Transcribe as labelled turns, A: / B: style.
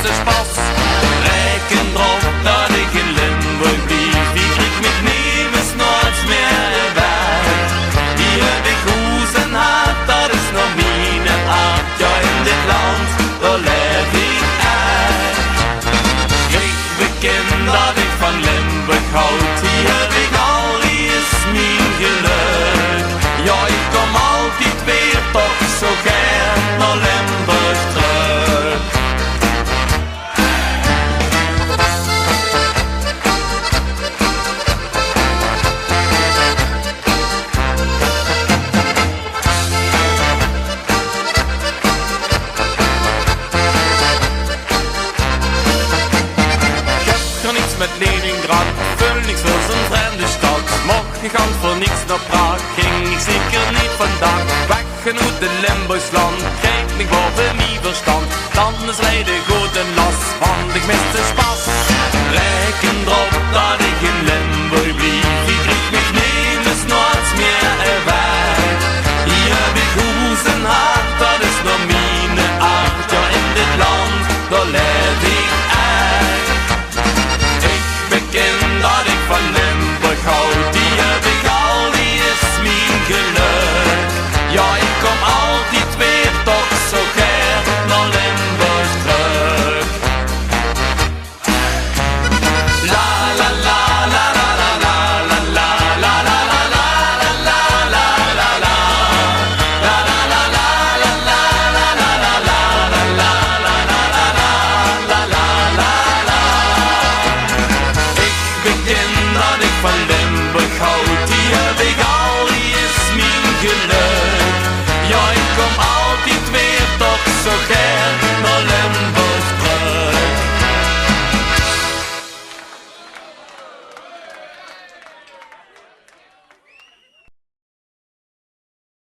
A: meeste Spaß. Reken drauf, dat ik in Limburg blieb. Die krieg mich niemals nooit meer weg. Die heb ik huizen had, dat is nog mijn aard. Ja, in dit land, daar leef ik echt. Ik beken dat ik van Limburg houd. Die heb ik al, die is mijn geluk. Ja, ik kom altijd weer toch zo gern naar Limburg terug. Met Leningrad, vul niks voor zo'n vreemde stad. Mocht ik gaan voor niks naar Praag, ging ik zeker niet vandaag. Weg genoeg de Limburgsland, krijg ik boven mijn verstand. Dan is rijden goed en last, want ik mis de Spaß. Reken erop dat ik in Limburg blieb, die krieg mich niemals nooit meer weg. Hier heb ik huizen hart, dat is nog mijn aard. Ja, in dit land, daar leef ik echt. Dat ik van Limburg houd, die heb ik al, die is mijn geluk. Ja, ik kom altijd weer toch zo gern naar Limburg terug. La la la la la la la la la la la la la la la la. La la la la la la la la la la la la la la la. Dat ik van Limburg houd, die heb ik al, die is mijn geluk. Ja, ik kom altijd weer toch zo